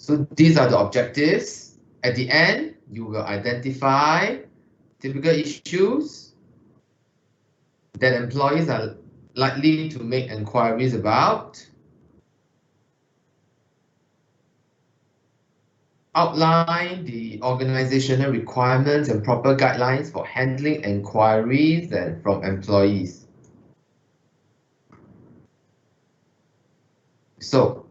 So these are the objectives. At the end, you will identify typical issues that employees are likely to make inquiries about, outline the organizational requirements and proper guidelines for handling inquiries from employees. So,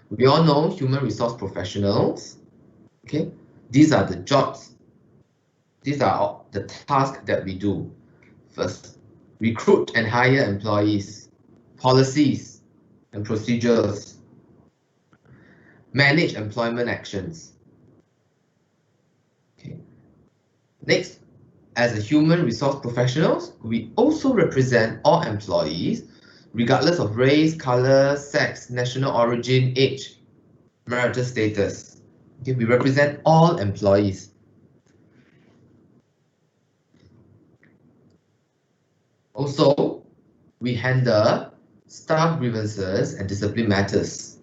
we all know human resource professionals. Okay, these are the jobs. These are the tasks that we do. First, recruit and hire employees, policies and procedures, manage employment actions. Okay. Next, as a human resource professionals, we also represent all employees, regardless of race, color, sex, national origin, age, marital status. Okay, we represent all employees. Also, we handle staff grievances and discipline matters.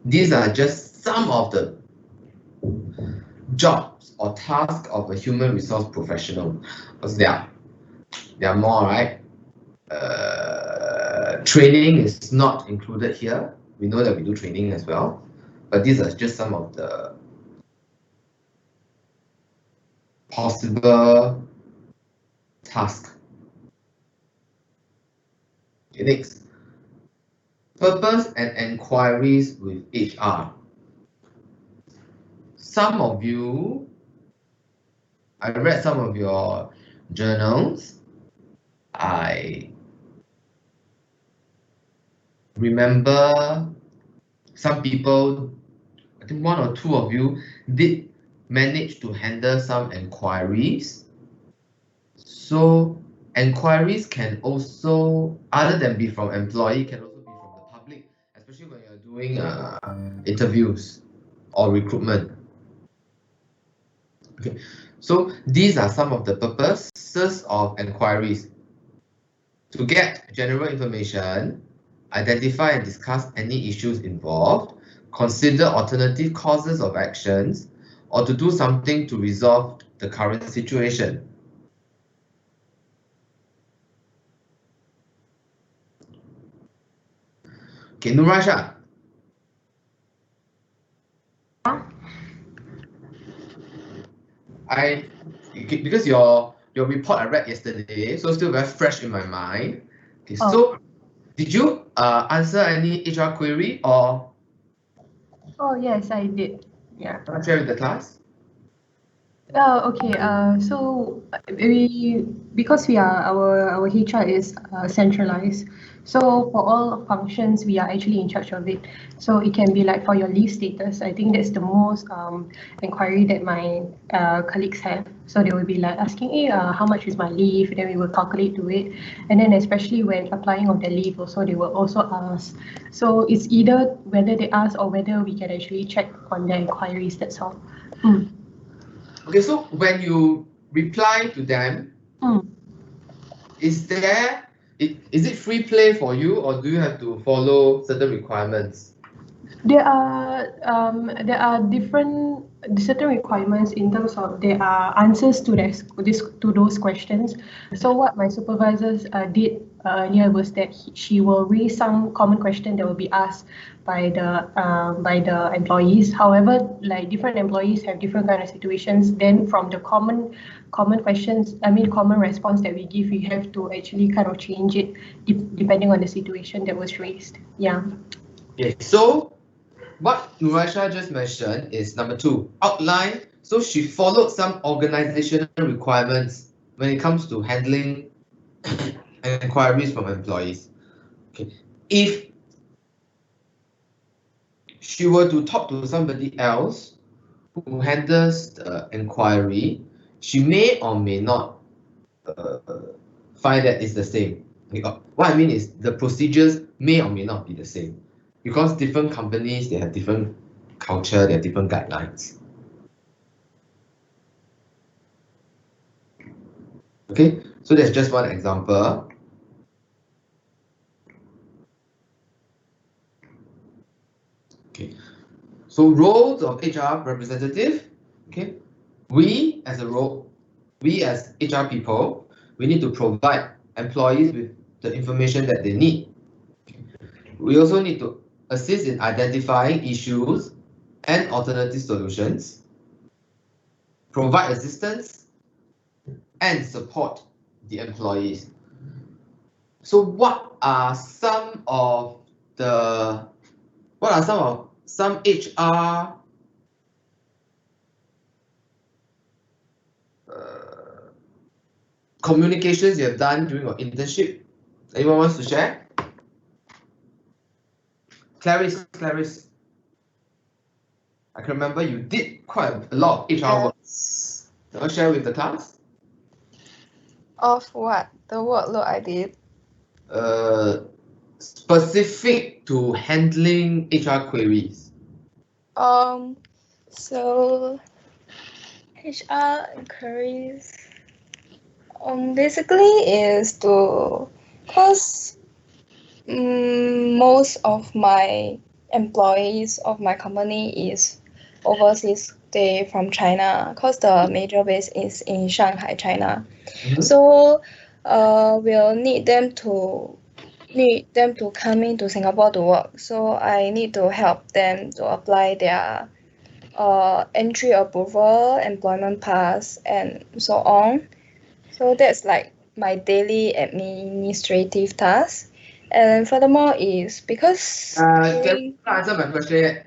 These are just some of the jobs or tasks of a human resource professional. Because there are more, right? Training is not included here. We know that we do training as well, but these are just some of the possible tasks. Okay, next. Purpose and inquiries with HR. Some of you, I read some of your journals. I remember some people, I think one or two of you did manage to handle some inquiries. So inquiries can also, other than be from employee, can also be from the public, especially when you're doing interviews or recruitment. Okay, so these are some of the purposes of inquiries: to get general information, identify and discuss any issues involved, consider alternative causes of actions, or to do something to resolve the current situation. Okay, Nurasha. Because your report I read yesterday, so still very fresh in my mind. Okay, so did you answer any HR query or? Oh yes, I did. Yeah. Can I share with the class? Okay. So because our HR is centralized, so for all functions we are actually in charge of it. So it can be like for your leave status. I think that's the most inquiry that my colleagues have. So they will be like asking, hey, how much is my leave? Then we will calculate to it, and then especially when applying of the leave, also they will also ask. So it's either whether they ask or whether we can actually check on their inquiries. That's all. Okay, so when you reply to them, is it free play for you, or do you have to follow certain requirements? There are different certain requirements in terms of there are answers to those questions. So what my supervisors did earlier was that she will raise some common question that will be asked by the employees. However, like different employees have different kind of situations. Then from the common questions, common response that we give, we have to actually kind of change it depending on the situation that was raised. Yeah. Okay, so what Nurasha just mentioned is number 2, outline. So she followed some organizational requirements when it comes to handling inquiries from employees. Okay, if she were to talk to somebody else who handles the inquiry, she may or may not find that it's the same. What I mean is the procedures may or may not be the same, because different companies, they have different culture, they have different guidelines. Okay, so that's just one example. Okay. So roles of HR representative. Okay. We as HR people, we need to provide employees with the information that they need. We also need to assist in identifying issues and alternative solutions, provide assistance, and support the employees. So what are some of some HR communications you have done during your internship? Anyone wants to share? Clarice. I can remember you did quite a lot of HR work. Yes. You want to share with the class? Of what? The workload I did? Specific to handling HR queries. So HR inquiries basically is to, cause most of my employees of my company is overseas. They from China, cause the major base is in Shanghai, China. So we'll need them to come into Singapore to work. So I need to help them to apply their entry approval, employment pass, and so on. So that's like my daily administrative task. And furthermore is because Can you answer my question yet?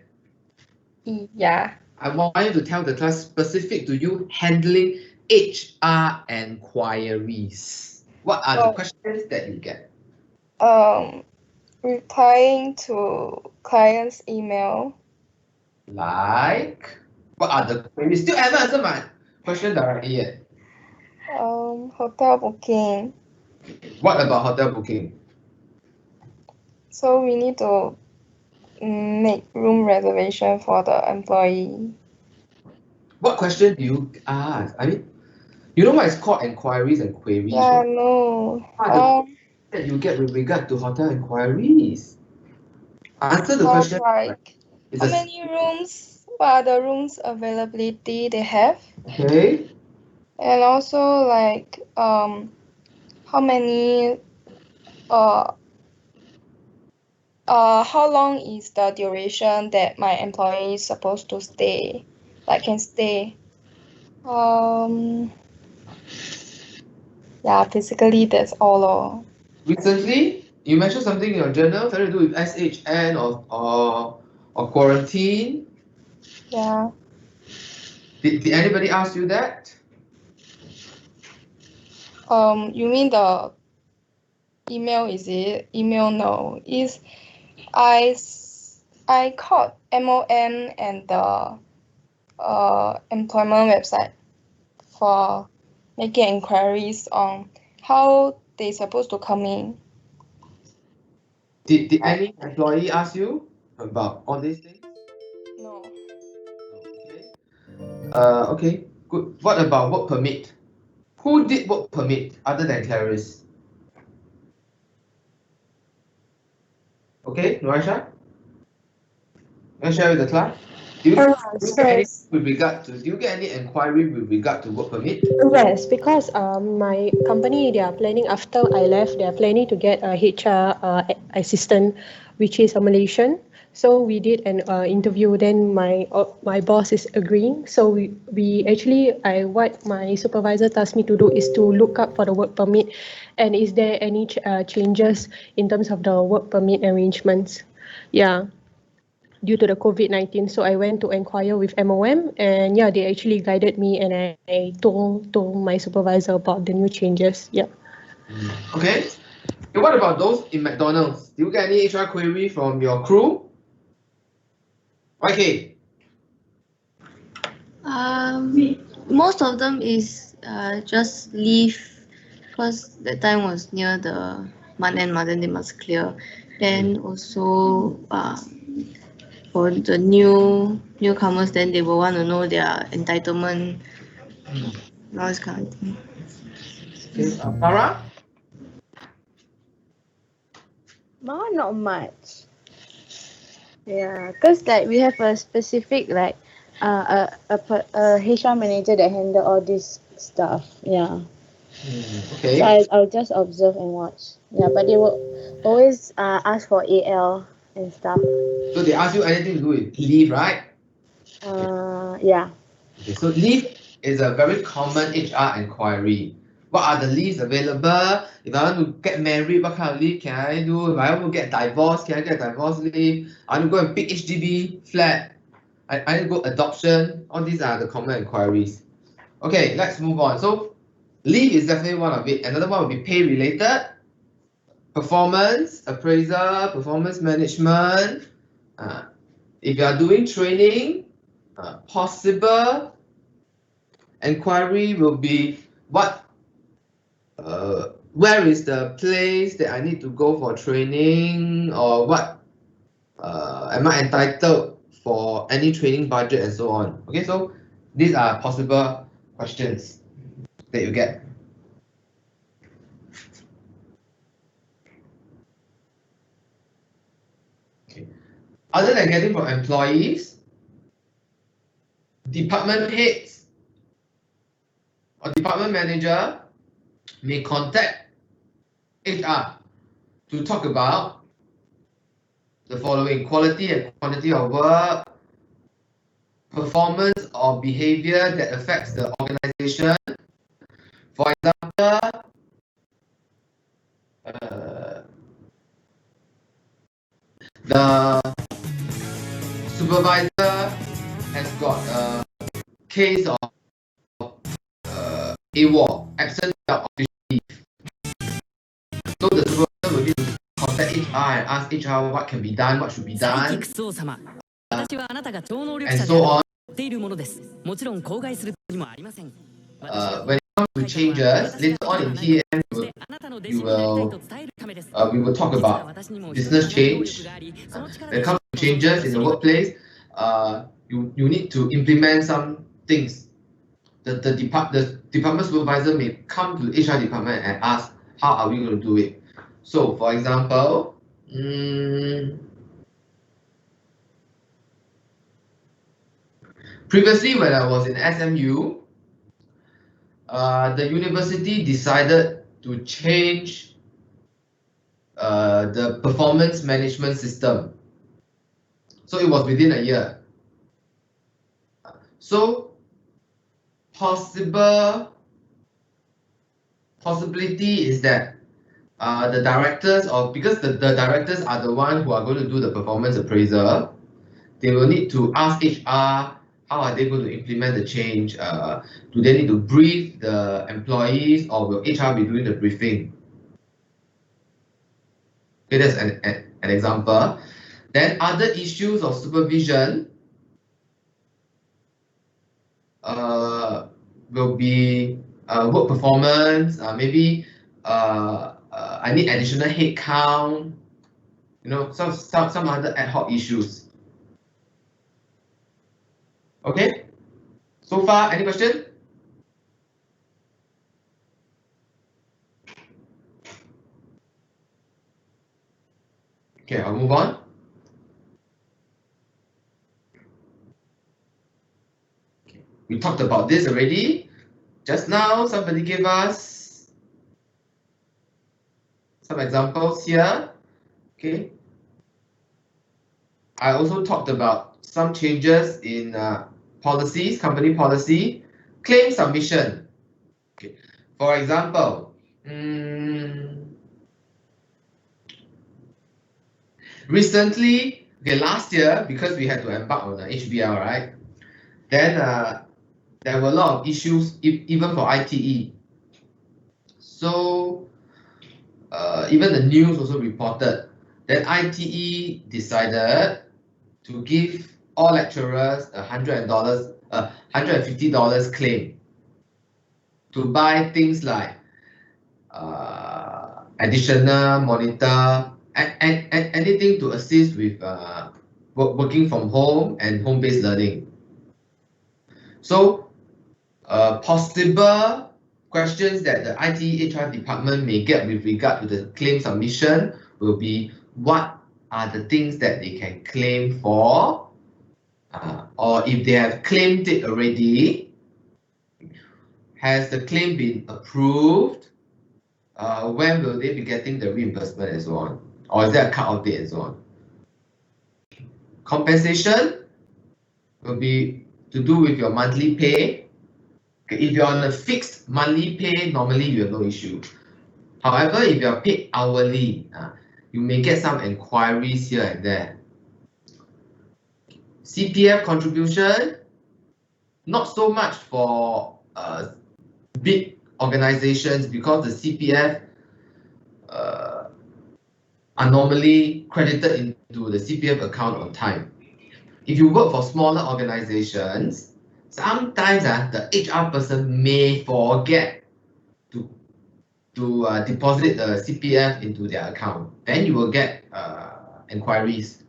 yeah. I want you to tell the class specific to you handling HR enquiries. What are the questions that you get? Replying to clients' email. Like, what are the queries? Still haven't answered my question directly yet. Hotel booking. What about hotel booking? So we need to make room reservation for the employee. What question do you ask? I mean, you know what is called enquiries and queries, Yeah, right? no. What are the that you get with regard to hotel enquiries? Answer the question. Like, It's how a many rooms? What are the rooms availability they have? okay. And also like how many how long is the duration that my employee is supposed to stay? Like can stay. Yeah, basically that's all. Recently, you mentioned something in your journal something to do with SHN or quarantine. Yeah. Did anybody ask you that? You mean the email, is it? Email, no. Is I called MOM and the employment website for making inquiries on how they supposed to come in. Did any employee ask you about all these things? No. Okay. Okay, good. What about work permit? Who did work permit other than Clarice? Okay, Norisha? Can you share with the class? Do you get any inquiry with regard to work permit? Yes, because my company, they are planning after I left, they are planning to get a HR assistant, which is a Malaysian. So we did an interview. Then my boss is agreeing. So we actually what my supervisor tasked me to do is to look up for the work permit, and is there any changes in terms of the work permit arrangements? Yeah, due to the COVID-19. So I went to inquire with MOM, and yeah, they actually guided me, and I told my supervisor about the new changes. Yeah. Okay. And what about those in McDonald's? Do you get any HR query from your crew? YK. Most of them is just leave, because that time was near the month end, then they must clear. Then also for the newcomers, then they will want to know their entitlement, all this kind of thing. Okay. Farah? Mine not much. Yeah, because like we have a specific like a HR manager that handle all this stuff. Yeah. Okay. So I'll just observe and watch. Yeah, but they will always ask for AL and stuff. So they ask you anything to do with leave, right? Yeah. Okay, so leave is a very common HR inquiry. What are the leaves available? If I want to get married, what kind of leave can I do? If I want to get divorced, can I get divorce leave? I want to go and pick HDB flat. I need to go adoption. All these are the common inquiries. Okay, let's move on. So leave is definitely one of it. Another one will be pay related, performance, appraisal, performance management. If you are doing training, possible inquiry will be where is the place that I need to go for training, or what am I entitled for any training budget and so on. Okay, so these are possible questions that you get. Okay. Other than getting from employees, department heads or department manager may contact HR to talk about the following: quality and quantity of work, performance or behavior that affects the organization. For example, the supervisor has got a case of AWOL, absent without official leave. So the supervisor will need to contact HR and ask HR what can be done, what should be done, and so on. When it comes to changes, later on in TAM, we will talk about business change. When it comes to changes in the workplace, you need to implement some things. The department supervisor may come to the HR department and ask, how are we going to do it? So, for example, previously when I was in SMU, the university decided to change the performance management system. So it was within a year. So possibility is that the directors, or because the directors are the one who are going to do the performance appraisal, they will need to ask HR how are they going to implement the change. Do they need to brief the employees, or will HR be doing the briefing? Okay, that's an example. Then other issues of supervision will be work performance. Maybe I need additional head count. You know, some other ad hoc issues. Okay. So far, any question? Okay, I'll move on. Okay. We talked about this already. Just now, somebody gave us some examples here. Okay. I also talked about some changes in policies, company policy, claim submission. Okay. For example, recently, okay, last year, because we had to embark on the HBL, right? Then there were a lot of issues, even for ITE. So even the news also reported that ITE decided to give all lecturers $150 claim to buy things like additional monitor, and anything to assist with working from home and home-based learning. So possible questions that the IT HR department may get with regard to the claim submission will be, what are the things that they can claim for, or if they have claimed it already, has the claim been approved? When will they be getting the reimbursement and so on? Or is there a cut-off date and so on? Compensation will be to do with your monthly pay. Okay, if you're on a fixed monthly pay, normally you have no issue. However, if you're paid hourly, you may get some enquiries here and there. CPF contribution, not so much for big organizations because the CPF are normally credited into the CPF account on time. If you work for smaller organizations, sometimes the HR person may forget to deposit the CPF into their account. Then you will get enquiries.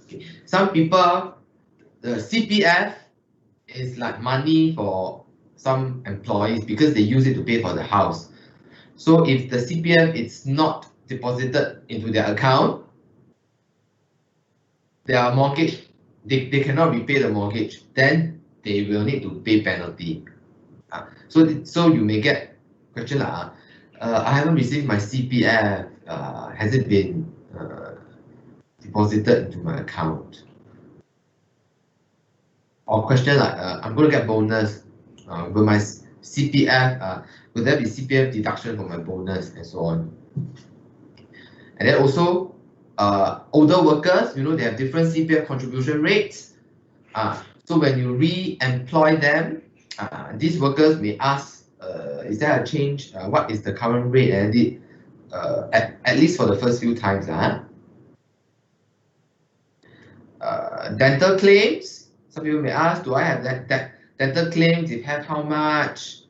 Okay. Some people, the CPF is like money for some employees because they use it to pay for the house. So if the CPF is not deposited into their account, their mortgage, they cannot repay the mortgage, then they will need to pay penalty. So you may get question like, I haven't received my CPF, has it been deposited into my account? Or question like, I'm going to get bonus, will my CPF, will there be CPF deduction for my bonus and so on? And then also, older workers, they have different CPF contribution rates. So when you re-employ them, these workers may ask, is there a change? What is the current rate? And at least for the first few times. Dental claims, some people may ask, do I have that dental claims? If have, how much?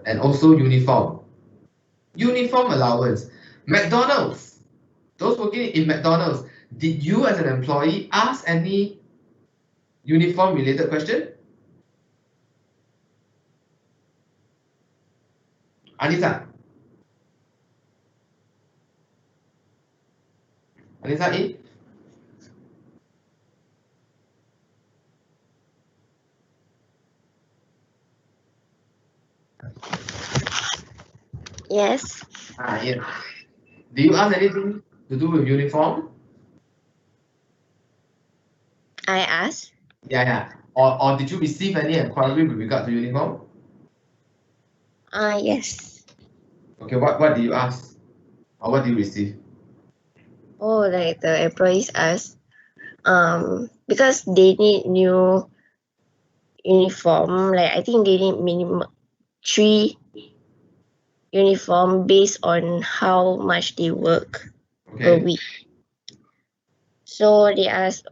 And also uniform allowance. McDonald's, those working in McDonald's, did you as an employee ask any uniform related question? Anissa in? Yes. Yeah. Do you ask anything to do with uniform? I asked. Yeah. Or did you receive any inquiry with regard to uniform? Yes. Okay, what do you ask? Or what do you receive? Oh, like the employees asked, because they need new uniform. Like I think they need minimum 3 uniform based on how much they work per week. So they asked,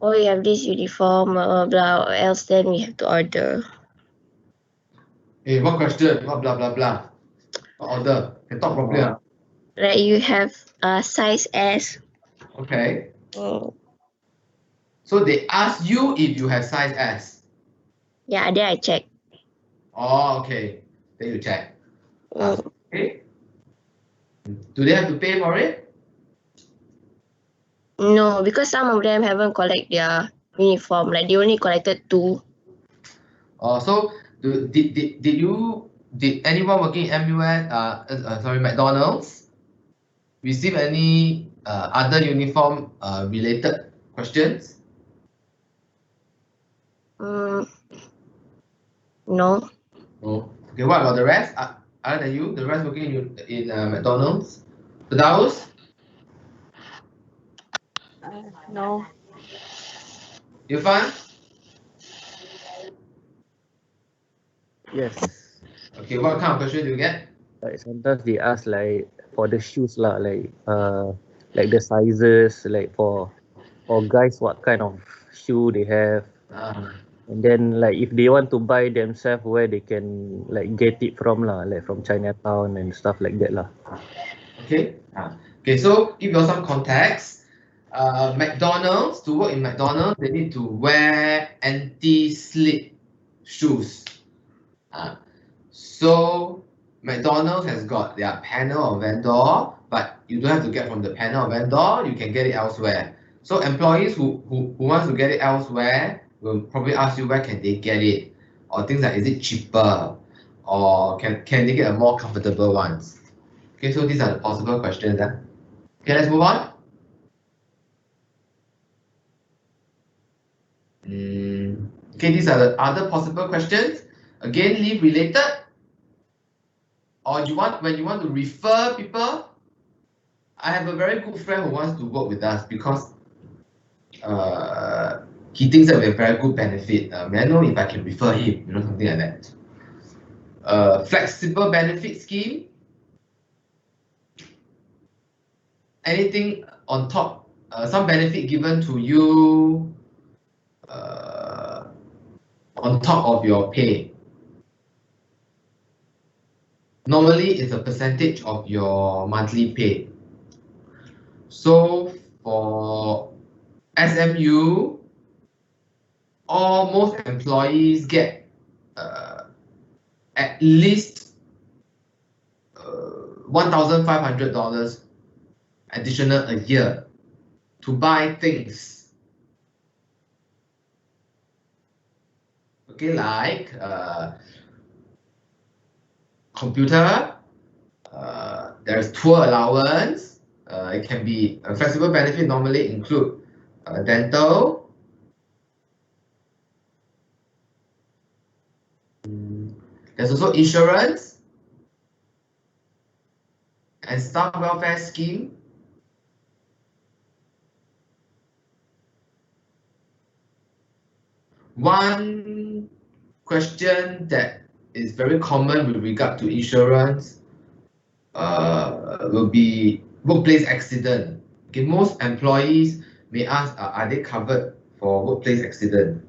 oh, you have this uniform, blah, blah, blah, or else then we have to order. Hey, what question? What blah blah blah? What order? Can talk properly. Like you have size S. Okay. Oh. So they ask you if you have size S. Yeah, then I check. Oh, okay. Then you check. Mm. Okay. Do they have to pay for it? No, because some of them haven't collected their uniform. Like they only collected 2. So did anyone working in McDonald's receive any other uniform related questions? No. No. Okay, what about the rest? Other than you, the rest working in McDonald's? Those? No. Irfan? Yes. Okay, what kind of question do you get? Like sometimes they ask like for the shoes lah, like the sizes, like for guys what kind of shoe they have. And then like if they want to buy themselves, where they can like get it from lah, like from Chinatown and stuff like that lah. Okay. Okay, so give you some context. McDonald's, to work in McDonald's, they need to wear anti-slip shoes. So McDonald's has got their panel of vendor, but you don't have to get from the panel of vendor, you can get it elsewhere. So employees who wants to get it elsewhere will probably ask you where can they get it, or things like is it cheaper, or can they get a more comfortable ones. Okay, so these are the possible questions. Okay, let's move on. Okay, these are the other possible questions. Again, leave related. Or when you want to refer people. I have a very good friend who wants to work with us because he thinks that we have very good benefit. May I know if I can refer him, something like that. Flexible benefit scheme. Anything on top, some benefit given to you on top of your pay. Normally, it's a percentage of your monthly pay. So for SMU, most employees get at least $1,500 additional a year to buy things. Okay, like computer, there's tour allowance, it can be a flexible benefit, normally include dental, there's also insurance and staff welfare scheme. One question that is very common with regard to insurance will be workplace accident. Okay, most employees may ask, are they covered for workplace accident?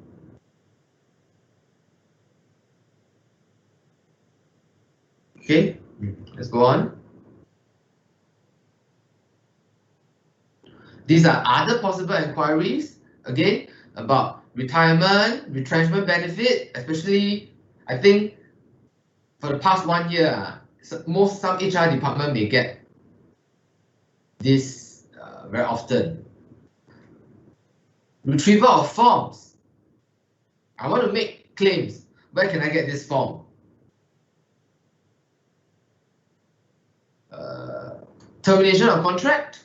Okay, let's go on. These are other possible inquiries, again, about retirement, retrenchment benefit, especially, I think, for the past 1 year, some HR department may get this very often. Retrieval of forms. I want to make claims. Where can I get this form? Termination of contract.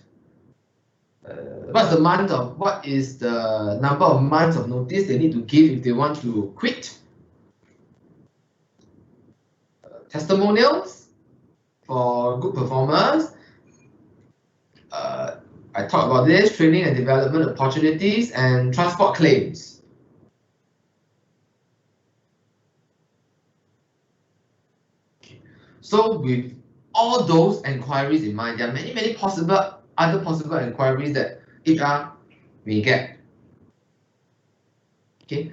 What is the number of months of notice they need to give if they want to quit? Testimonials for good performers. I talked about this, training and development opportunities, and transport claims. So with all those inquiries in mind, there are many other possible inquiries that HR may get. Okay.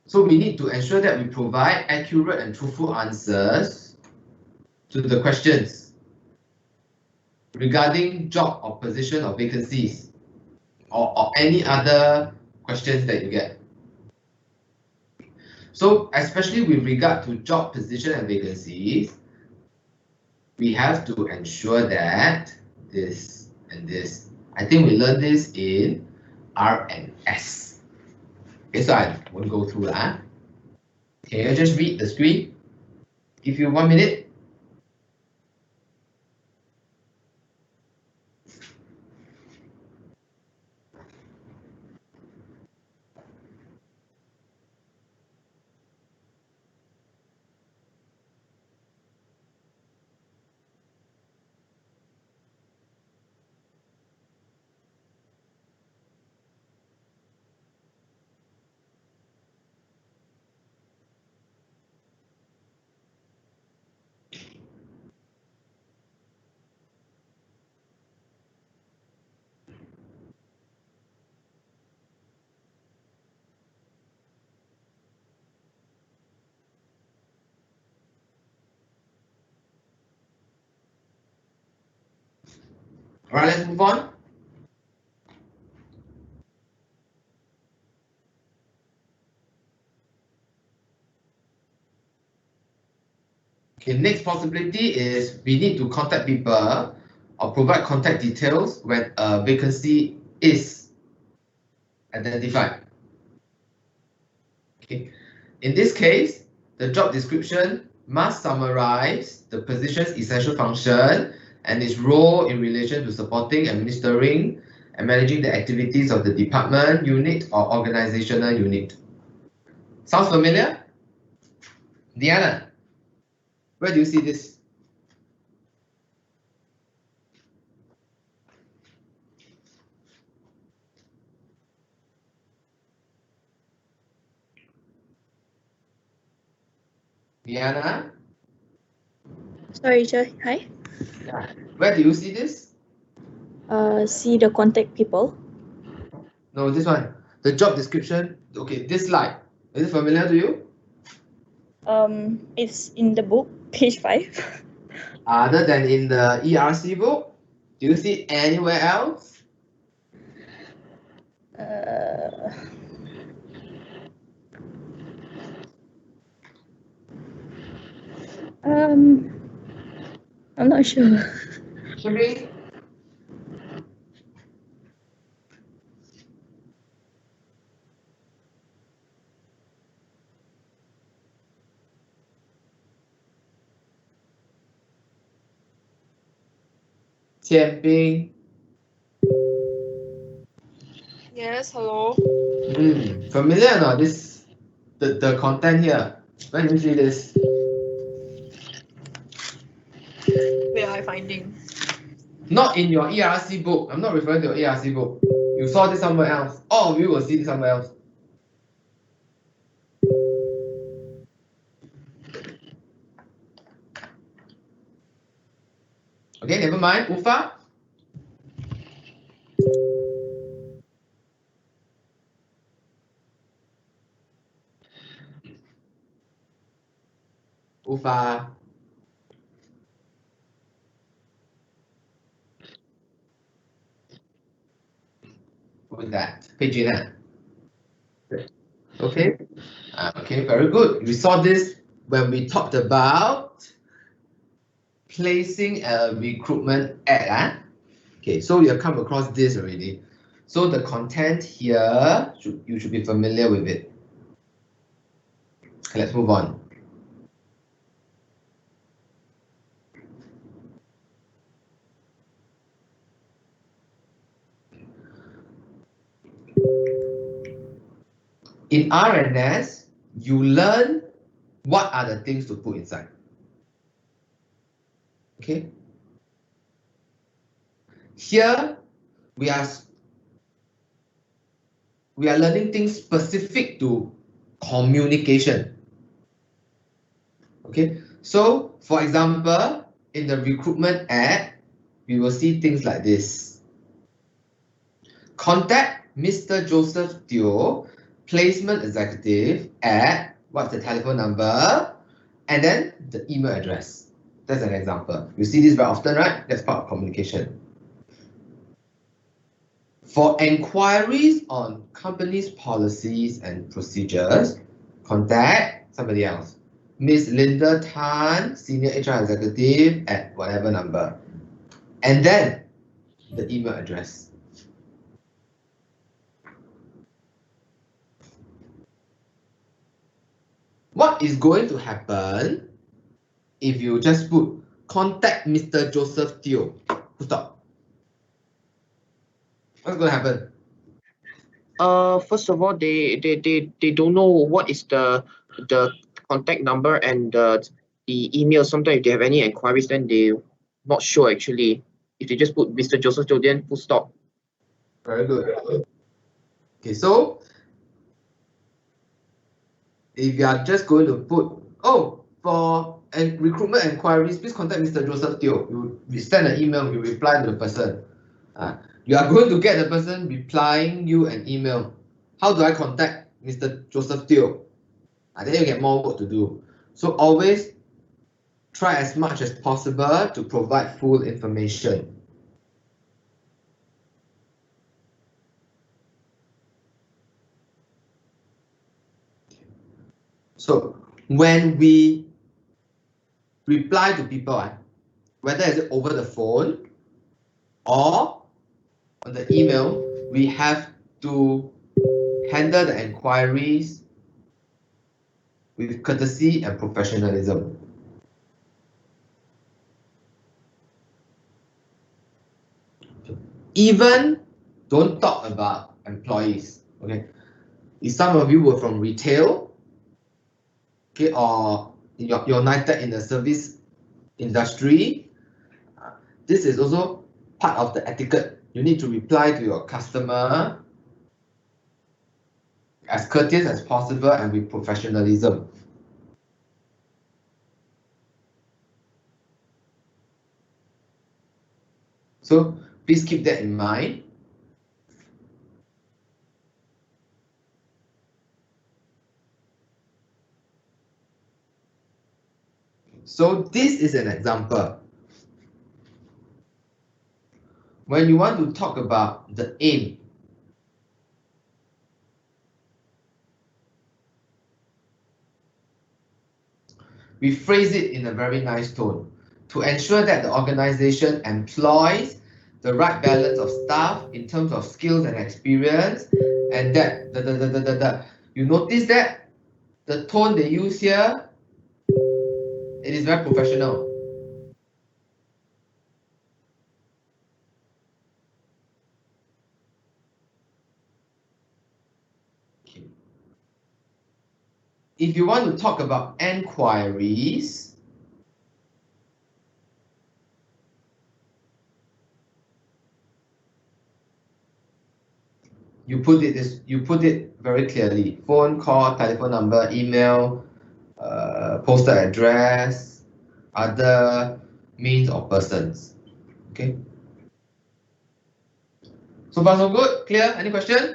So we need to ensure that we provide accurate and truthful answers to the questions regarding job or position or vacancies, or any other questions that you get. So especially with regard to job position and vacancies, we have to ensure that this and this. I think we learned this in RNS. Okay, so I won't go through that. Can you just read the screen? Give you 1 minute. All right, let's move on. Okay, next possibility is we need to contact people or provide contact details when a vacancy is identified. Okay, in this case, the job description must summarize the position's essential function and its role in relation to supporting, administering, and managing the activities of the department, unit, or organizational unit. Sounds familiar? Diana, where do you see this? Diana? Sorry, Sir. Hi. Yeah. Where do you see this? See the contact people. No, this one. The job description. Okay, this slide. Is it familiar to you? It's in the book, page 5. Other than in the ERC book, do you see anywhere else? I'm not sure. Shipping? Qianbing? Yes, hello. Familiar or not? This the content here. When you see this? Where are I finding? Not in your ERC book. I'm not referring to your ERC book. You saw this somewhere else. All of you will see this somewhere else. Okay, never mind. Ufa? Ufa. What is that? Page in. Okay. Okay, very good. We saw this when we talked about placing a recruitment ad. Okay, so you have come across this already. So the content here, you should be familiar with it. Okay, let's move on. In RNS, you learn what are the things to put inside. Okay. Here, we are learning things specific to communication. Okay, so for example, in the recruitment ad, we will see things like this. Contact Mr. Joseph Teo, placement executive at, what's the telephone number, and then the email address. That's an example. You see this very often, right? That's part of communication. For enquiries on company's policies and procedures, contact somebody else. Miss Linda Tan, Senior HR Executive at whatever number. And then the email address. What is going to happen if you just put contact Mr. Joseph Teo? Full stop. What's going to happen? First of all, they don't know what is the contact number and the email. Sometimes if they have any inquiries, then they're not sure actually. If they just put Mr. Joseph Teo, then full stop. Very good. Okay, so if you are just going to put, oh, for recruitment inquiries, please contact Mr. Joseph Teo. You send an email, you reply to the person. You are going to get the person replying you an email. How do I contact Mr. Joseph Teo? Then you get more work to do. So always try as much as possible to provide full information. So when we reply to people, whether it's over the phone or on the email, we have to handle the enquiries with courtesy and professionalism. Even don't talk about employees, okay? If some of you were from retail, okay, or you're united in the service industry, this is also part of the etiquette. You need to reply to your customer as courteous as possible and with professionalism. So please keep that in mind. So this is an example. When you want to talk about the aim, we phrase it in a very nice tone to ensure that the organization employs the right balance of staff in terms of skills and experience, and that you notice that the tone they use here, it is very professional. If you want to talk about enquiries, you put it very clearly: phone call, telephone number, email, postal address, other means or persons. Okay. So far so good. Clear? Any question?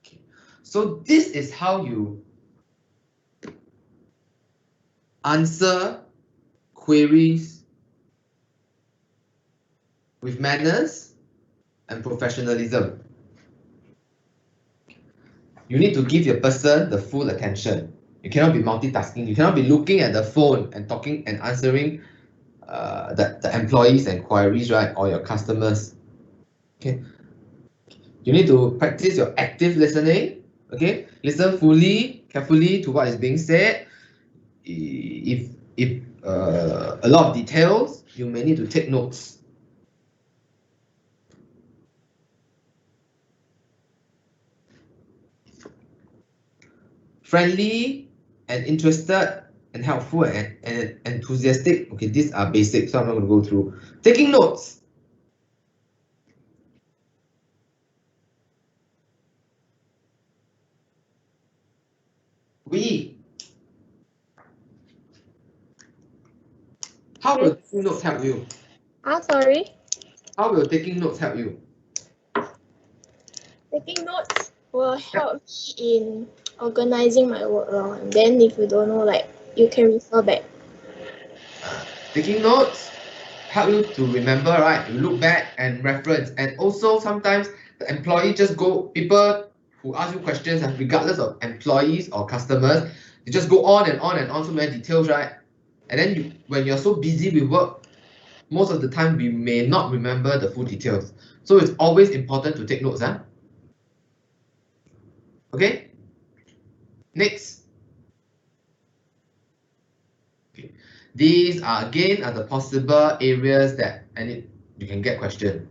Okay. So this is how you answer queries with manners and professionalism. You need to give your person the full attention. You cannot be multitasking. You cannot be looking at the phone and talking and answering the employees' enquiries, right, or your customers. Okay. You need to practice your active listening. Okay. Listen fully, carefully to what is being said. If a lot of details, you may need to take notes. Friendly and interested and helpful and enthusiastic. Okay, these are basic, so I'm not going to go through. Taking notes. How will taking notes help you? I'm sorry. How will taking notes help you? Taking notes will help me in organizing my work around. And then if you don't know, like you can refer back. Taking notes help you to remember, right? You look back and reference, and also sometimes the employee just go, people who ask you questions, and regardless of employees or customers, they just go on and on and on, so many details, right? And then when you're so busy with work, most of the time we may not remember the full details. So it's always important to take notes, huh? Okay. Next. Okay. These are again the possible areas that you can get question.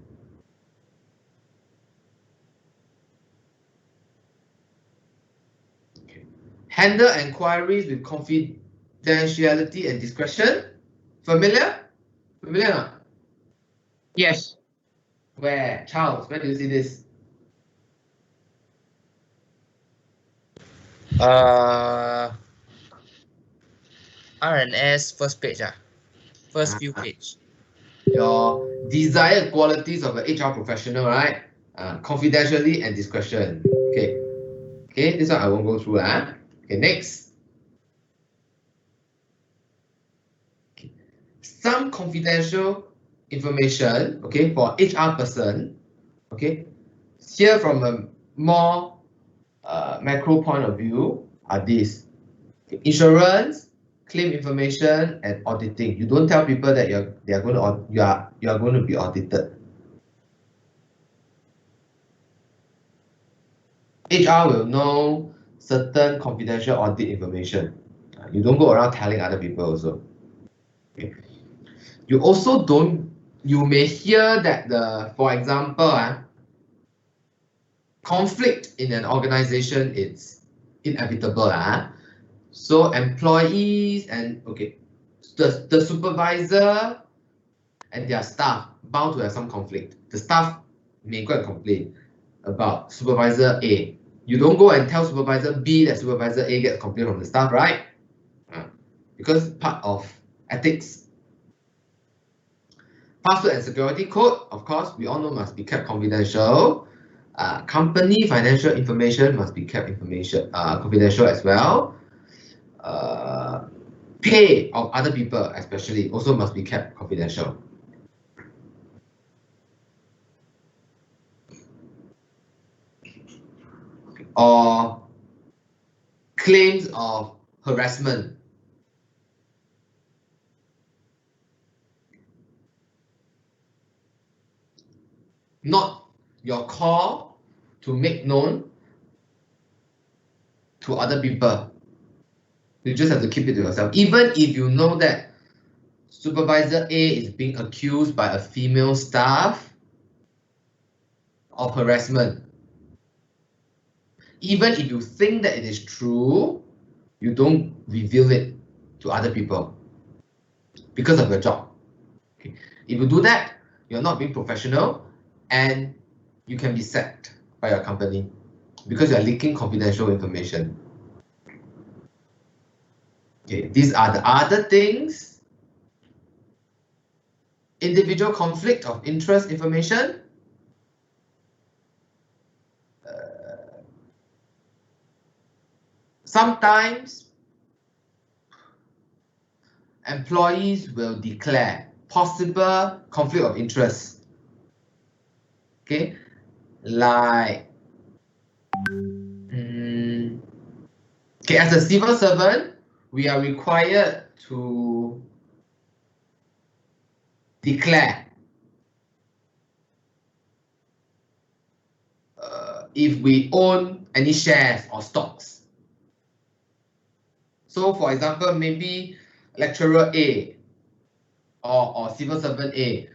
Okay. Handle enquiries with confidentiality and discretion. Familiar? Familiar or not? Yes. Where? Charles, where do you see this? R&S first page, first few page. Your desired qualities of an HR professional, right? Confidentially and discretion. Okay. Okay, this one I won't go through. Okay, next. Okay. Some confidential information, okay, for HR person, okay, here from a more macro point of view are these: insurance, claim information, and auditing. You don't tell people that you are going to be audited. HR will know certain confidential audit information. You don't go around telling other people also. Okay. You also don't. You may hear that for example, conflict in an organization is inevitable. So employees and the supervisor and their staff bound to have some conflict. The staff may go and complain about supervisor A. You don't go and tell supervisor B that supervisor A gets complaint from the staff, right? Because part of ethics. Password and security code, of course, we all know must be kept confidential. Company financial information must be kept confidential as well. Pay of other people, especially, also must be kept confidential. Or claims of harassment. Not your call to make known to other people. You just have to keep it to yourself. Even if you know that supervisor A is being accused by a female staff of harassment. Even if you think that it is true, you don't reveal it to other people because of your job. Okay. If you do that, you're not being professional and you can be sacked by your company because you're leaking confidential information. Okay, these are the other things. Individual conflict of interest information. Sometimes employees will declare possible conflict of interest. Okay, like okay, as a civil servant, we are required to declare if we own any shares or stocks. So for example, maybe lecturer A or civil servant A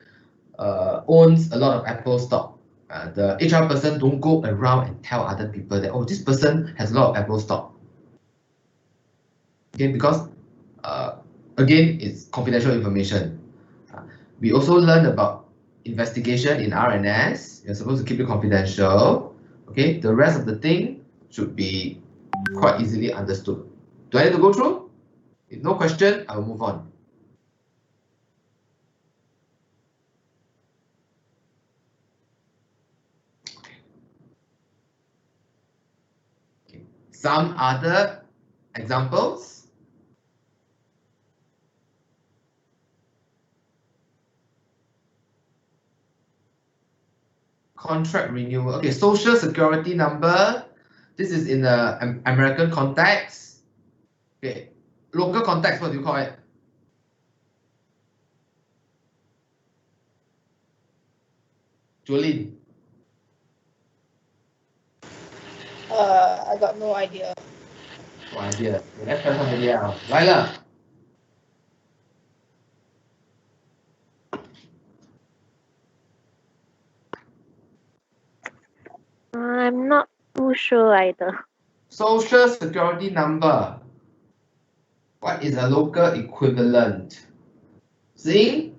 owns a lot of Apple stock. The HR person don't go around and tell other people that, oh, this person has a lot of Apple stock. Okay, because again, it's confidential information. We also learn about investigation in R&S. You're supposed to keep it confidential. Okay, the rest of the thing should be quite easily understood. Do I need to go through? If no question, I will move on. Okay. Some other examples. Contract renewal. Okay, social security number. This is in the American context. Okay, local context, what do you call it? Jolene. I got no idea. No idea. Let's try somebody else. Lila. I'm not too sure either. Social security number. What is a local equivalent? See?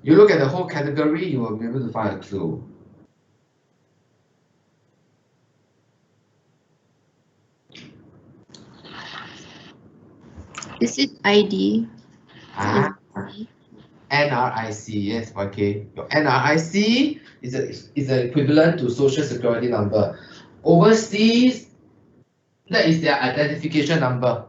You look at the whole category, you will be able to find a clue. Is it ID? NRIC, yes, okay. Your NRIC is an equivalent to social security number. Overseas, that is their identification number.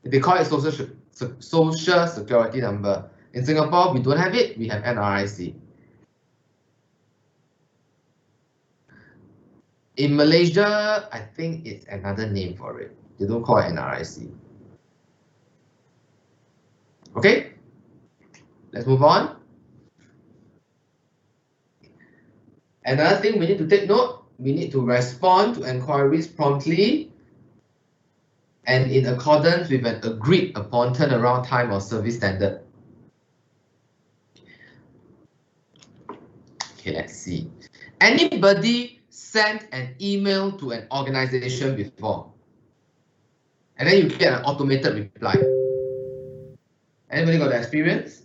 They call it social security number. In Singapore, we don't have it. We have NRIC. In Malaysia, I think it's another name for it. They don't call it NRIC. Okay, let's move on. Another thing we need to take note, we need to respond to enquiries promptly and in accordance with an agreed upon turnaround time or service standard. Okay, let's see. Anybody sent an email to an organization before? And then you get an automated reply. Anybody got the experience?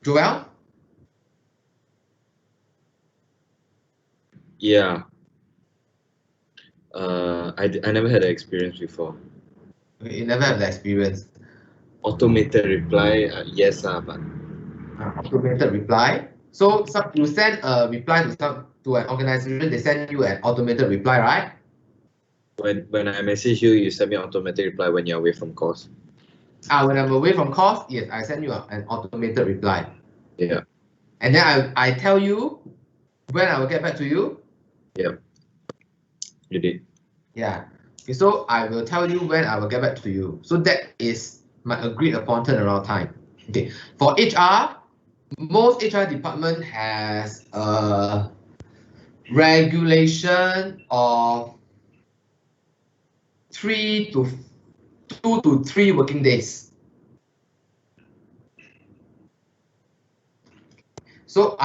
Joel? Yeah. I never had the experience before. Okay, you never have the experience. Automated reply, yes, but Automated reply. So you send a reply to an organization, they send you an automated reply, right? when I message you, you send me automatic reply when you're away from course. When I'm away from course, yes, I send you an automated reply. Yeah. And then I tell you when I will get back to you. Yeah. You did. Yeah. Okay, so I will tell you when I will get back to you. So that is my agreed upon turnaround time. Okay. For HR, most HR department has a regulation of 2 to 3 working days. So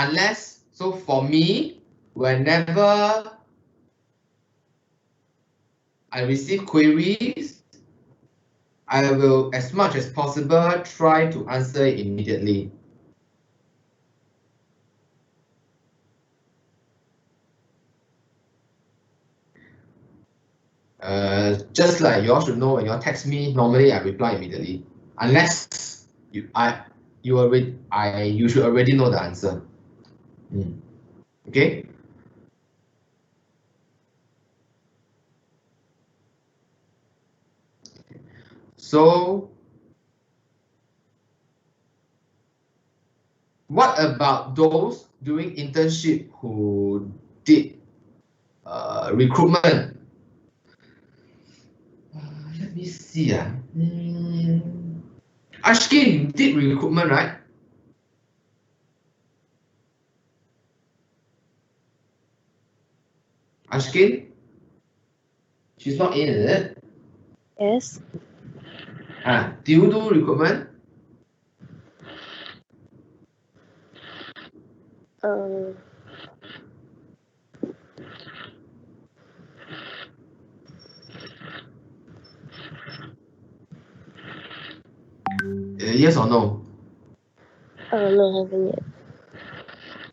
for me, whenever I receive queries, I will, as much as possible, try to answer it immediately. Just like you all should know, when you all text me, normally I reply immediately, unless you should already know the answer. Okay. So, what about those doing internship who did recruitment? Let me see. Ashkin, you did recruitment, right? Ashkin? She's not in, is it? Yes. Do you do recruitment? Yes or no? No, haven't yet.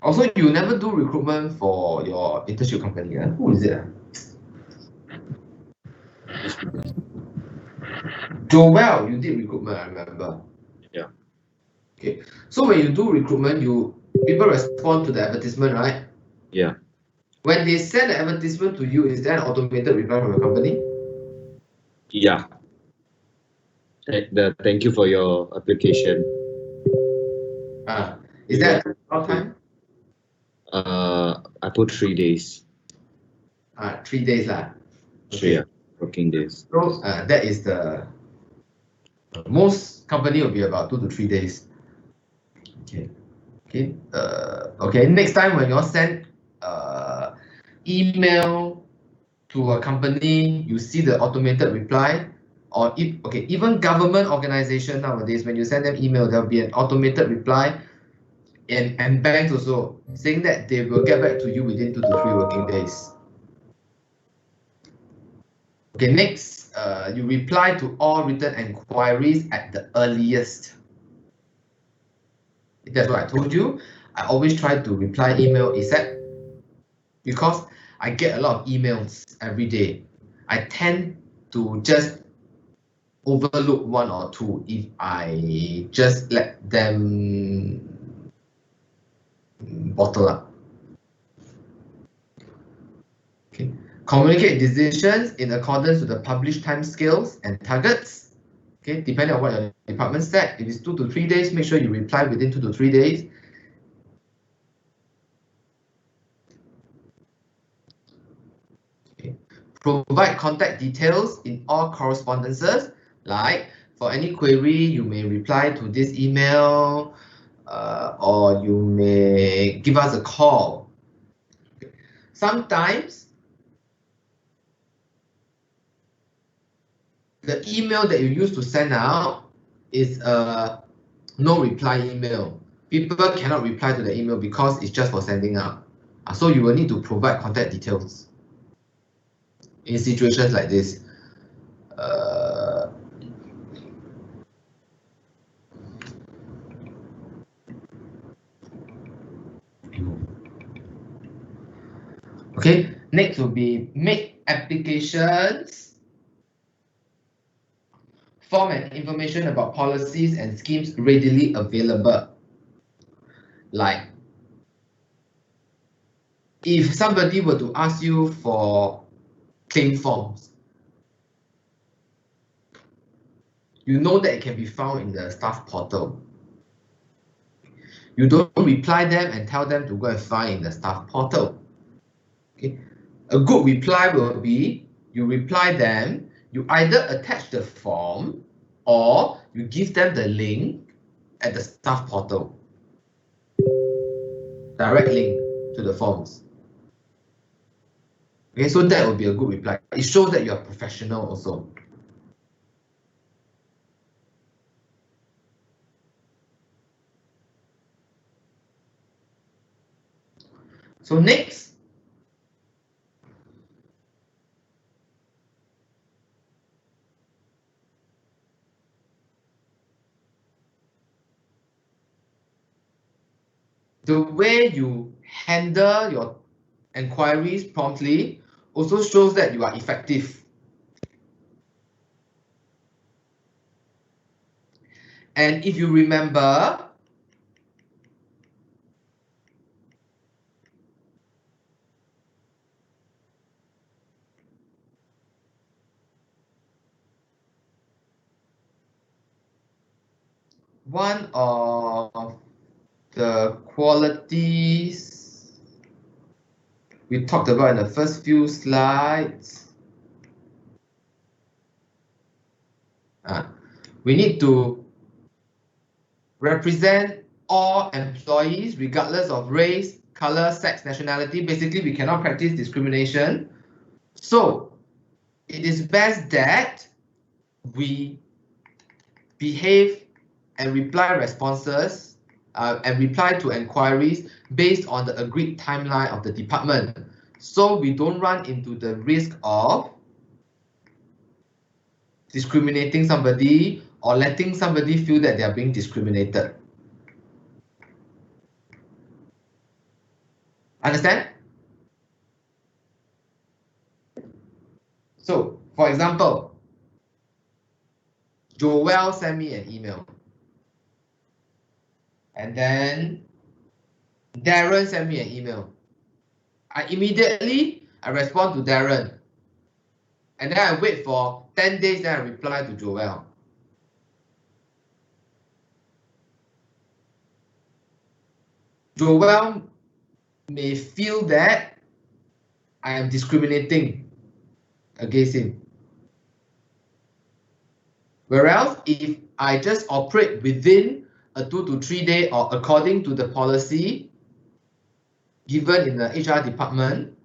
Also, you never do recruitment for your internship company. Who is it? Joel, you did recruitment, I remember. Yeah. Okay. So when you do recruitment, people respond to the advertisement, right? Yeah. When they send the advertisement to you, is there an automated reply from your company? Yeah. Thank you for your application. Is that a time? I put 3 days. 3 days lah. Okay. 3 working days. So that is the most company will be about 2 to 3 days. Okay. Okay. Okay. Next time when you all send email to a company, you see the automated reply, or even government organization nowadays, when you send them email, there'll be an automated reply, and banks also saying that they will get back to you within 2 to 3 working days. Okay, next, you reply to all written enquiries at the earliest. That's what I told you. I always try to reply email ASAP because I get a lot of emails every day. I tend to just overlook 1 or 2 if I just let them bottle up. Okay. Communicate decisions in accordance with the published timescales and targets. Okay, depending on what your department set. If it's 2 to 3 days, make sure you reply within 2 to 3 days. Okay. Provide contact details in all correspondences. Like for any query, you may reply to this email, or you may give us a call. Okay. Sometimes the email that you use to send out is a no reply email. People cannot reply to the email because it's just for sending out. So you will need to provide contact details in situations like this. Okay, next will be make applications, form and information about policies and schemes readily available. Like, if somebody were to ask you for claim forms, you know that it can be found in the staff portal. You don't reply them and tell them to go and find in the staff portal. Okay. A good reply will be, you reply them, you either attach the form or you give them the link at the staff portal. Direct link to the forms. Okay, so that would be a good reply. It shows that you're professional also. So next, the way you handle your enquiries promptly also shows that you are effective. And if you remember, one of the qualities we talked about in the first few slides, we need to represent all employees regardless of race, color, sex, nationality. Basically, we cannot practice discrimination. So it is best that we behave and reply responses and reply to enquiries based on the agreed timeline of the department. So we don't run into the risk of discriminating somebody or letting somebody feel that they are being discriminated. Understand? So, for example, Joel sent me an email. And then Darren sent me an email. I respond to Darren. And then I wait for 10 days, then I reply to Joel. Joel may feel that I am discriminating against him. Whereas if I just operate within a 2 to 3 day or according to the policy given in the HR department,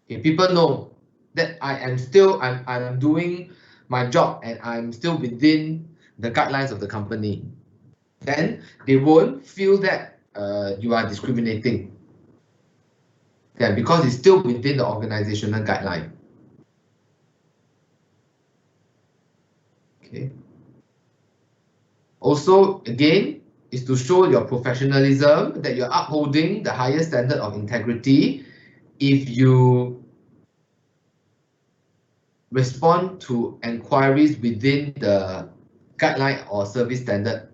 okay, people know that I'm doing my job and I'm still within the guidelines of the company. Then they won't feel that you are discriminating. Yeah, because it's still within the organizational guideline. Okay. Also, again, is to show your professionalism, that you're upholding the highest standard of integrity. If you respond to enquiries within the guideline or service standard.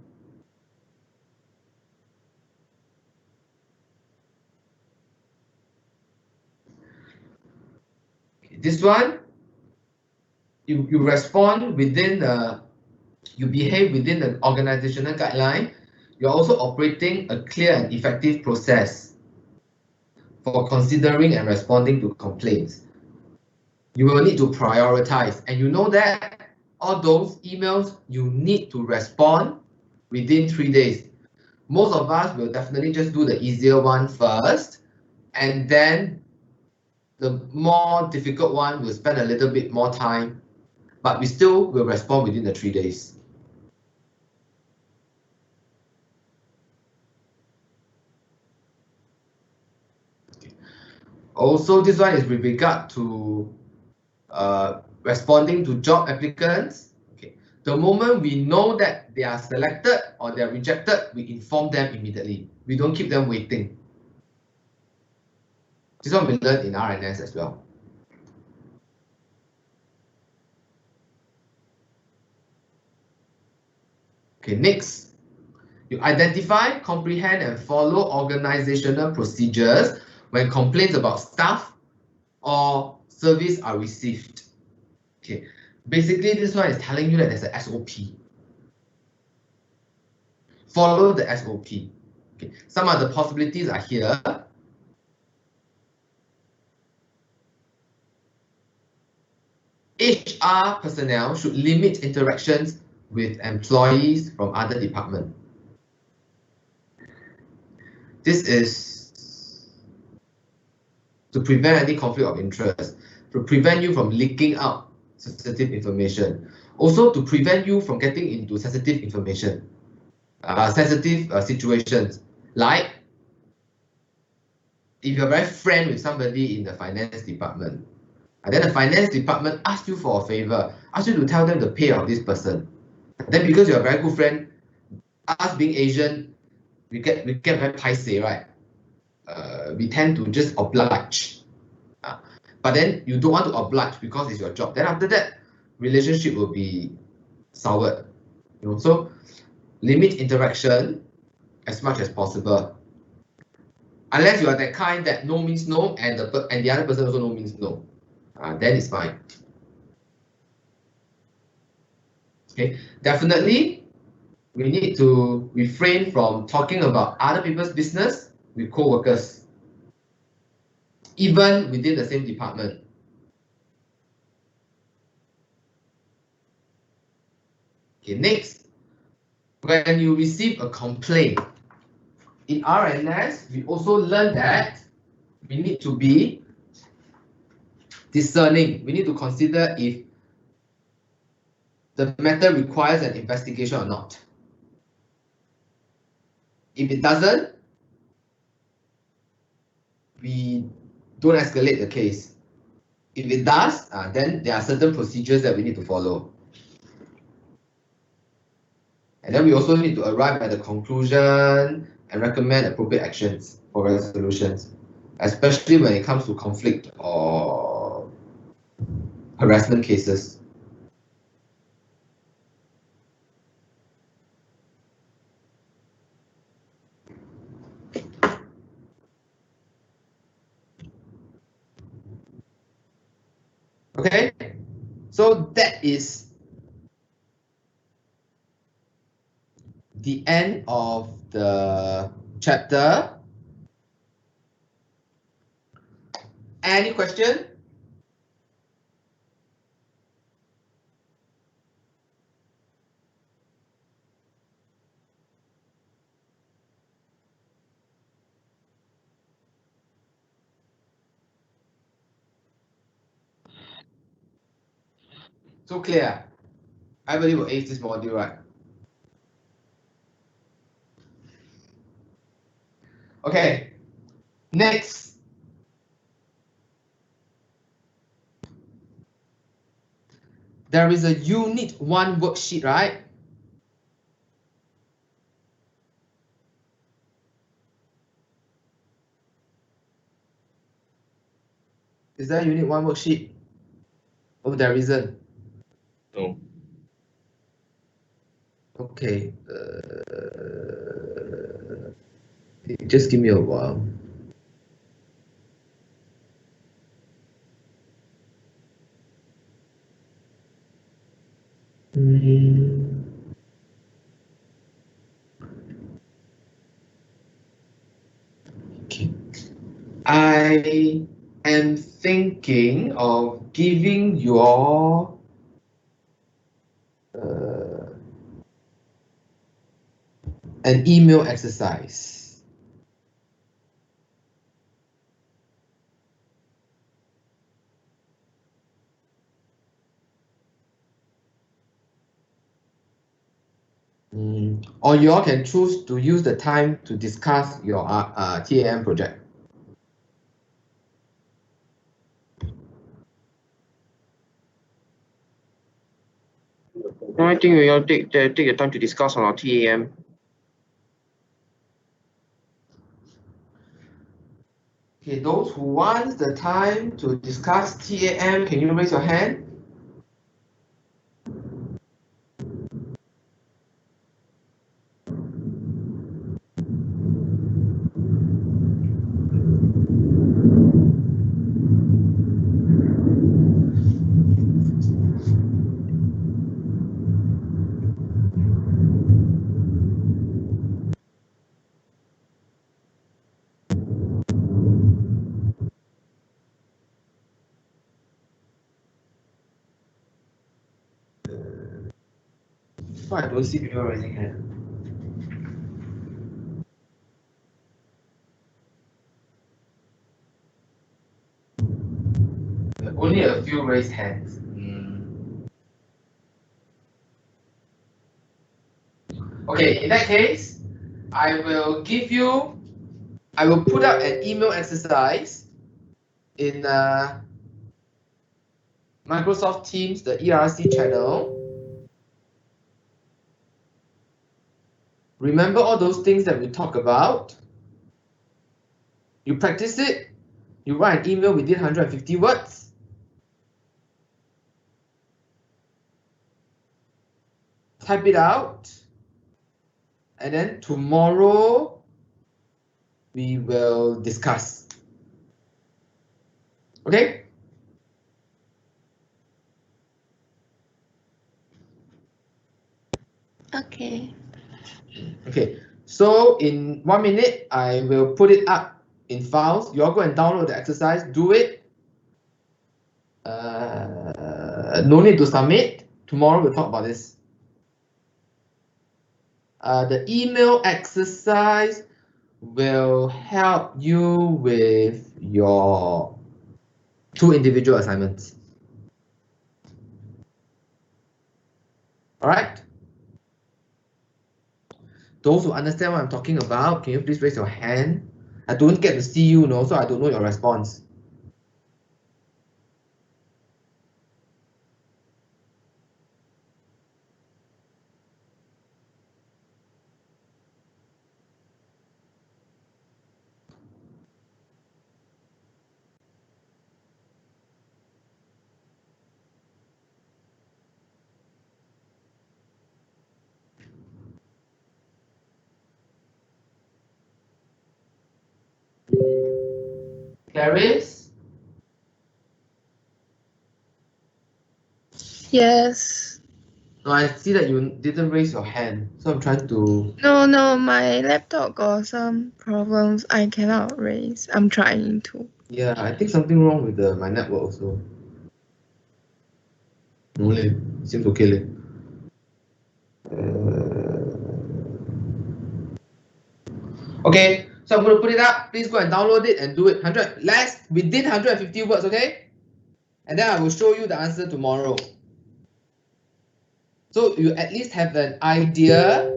This one, you respond within the, you behave within the organizational guideline. You're also operating a clear and effective process for considering and responding to complaints. You will need to prioritize, and you know that all those emails you need to respond within 3 days. Most of us will definitely just do the easier one first, and then the more difficult one will spend a little bit more time, but we still will respond within the 3 days. Also, this one is with regard to responding to job applicants. Okay. The moment we know that they are selected or they are rejected, we inform them immediately. We don't keep them waiting. This one we learned in RNS as well. Okay, next. You identify, comprehend, and follow organizational procedures when complaints about staff or service are received. Okay, basically this one is telling you that there's an SOP. Follow the SOP. Okay, some of the possibilities are here. HR personnel should limit interactions with employees from other departments. This is to prevent any conflict of interest, to prevent you from leaking out sensitive information, also to prevent you from getting into sensitive information, sensitive situations, like if you're very friend with somebody in the finance department, and then the finance department asks you for a favor, asks you to tell them the pay of this person. Then because you're a very good friend, us being Asian, we get very paiseh, right? We tend to just oblige. But then you don't want to oblige because it's your job. Then after that, relationship will be soured. You know, so limit interaction as much as possible. Unless you are that kind that no means no, and the other person also no means no. Then it's fine. Okay, definitely we need to refrain from talking about other people's business with co-workers, even within the same department. Okay, next, when you receive a complaint, in RNS, we also learn that we need to be discerning. We need to consider if the matter requires an investigation or not. If it doesn't, we don't escalate the case. If it does, then there are certain procedures that we need to follow. And then we also need to arrive at the conclusion and recommend appropriate actions for resolutions, especially when it comes to conflict or harassment cases. Okay, so that is the end of the chapter. Any question? So clear. Everybody will ace this module, right? Okay, next. There is a Unit 1 worksheet, right? Is there a Unit 1 worksheet? Oh, there isn't. No. Okay. Just give me a while. Okay. I am thinking of giving your an email exercise. Or you all can choose to use the time to discuss your TAM project. No, I think we all take the time to discuss on our TAM. Okay, those who want the time to discuss TAM, can you raise your hand? So I don't see people raising hand. Only a few raised hands. Okay, in that case, I will put up an email exercise in Microsoft Teams, the ERC channel. Remember all those things that we talked about. You practice it. You write an email within 150 words. Type it out. And then tomorrow we will discuss. Okay? Okay. Okay. So in 1 minute, I will put it up in files. You all go and download the exercise. Do it. No need to submit. Tomorrow we'll talk about this. The email exercise will help you with your 2 individual assignments. All right. Those who understand what I'm talking about, can you please raise your hand? I don't get to see you, so I don't know your response. Clarice? Yes. No, I see that you didn't raise your hand, so I'm trying to. No, my laptop got some problems. I cannot raise. I'm trying to. Yeah, I think something wrong with my network also. No leh, seems okay leh. Okay, so I'm going to put it up. Please go and download it and do it. Within 150 words, okay? And then I will show you the answer tomorrow. So you at least have an idea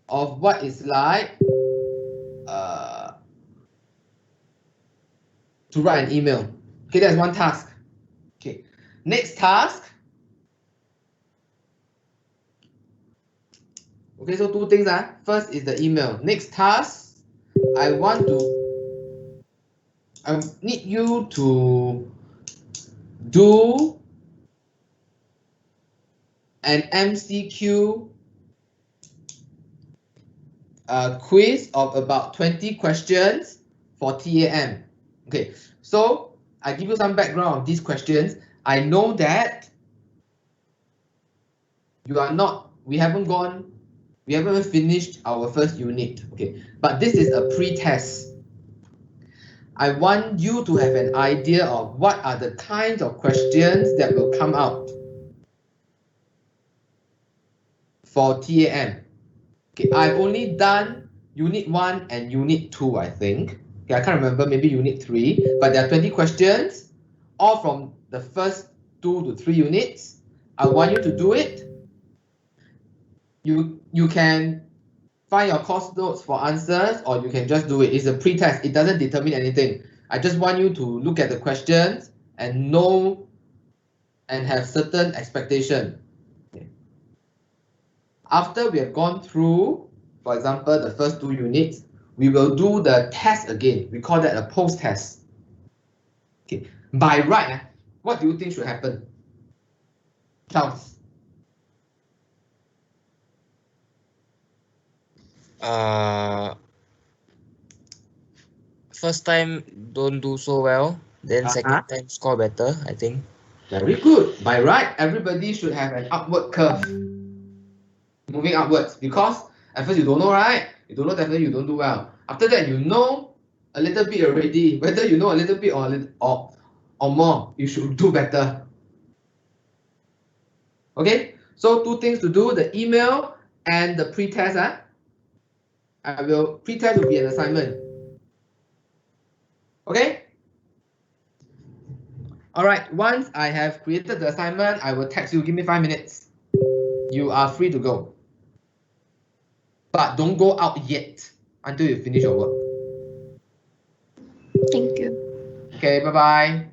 of what it's like to write an email. Okay, that's one task. Okay, next task. Okay, so 2 things. First is the email. Next task, I need you to do an MCQ quiz of about 20 questions for TAM. Okay, so I give you some background of these questions. I know that we haven't even finished our first unit, okay? But this is a pre-test. I want you to have an idea of what are the kinds of questions that will come out for TAM. Okay, I've only done Unit 1 and Unit 2, I think. Okay, I can't remember, maybe Unit 3, but there are 20 questions, all from the first 2 to 3 units. I want you to do it. You can find your course notes for answers, or you can just do it. It's a pre-test. It doesn't determine anything. I just want you to look at the questions and know and have certain expectation. Okay. After we have gone through, for example, the first 2 units, we will do the test again. We call that a post-test. Okay. By right, what do you think should happen? Charles. First time don't do so well, then second time score better, I think. Very good. By right, everybody should have an upward curve. Moving upwards, because at first you don't know, right? You don't know, definitely you don't do well. After that, you know a little bit already. Whether you know a little bit or more, you should do better. Okay, so 2 things to do, the email and the pre-test. Pre-test will be an assignment. Okay? All right, once I have created the assignment, I will text you, give me 5 minutes. You are free to go. But don't go out yet until you finish your work. Thank you. Okay, bye-bye.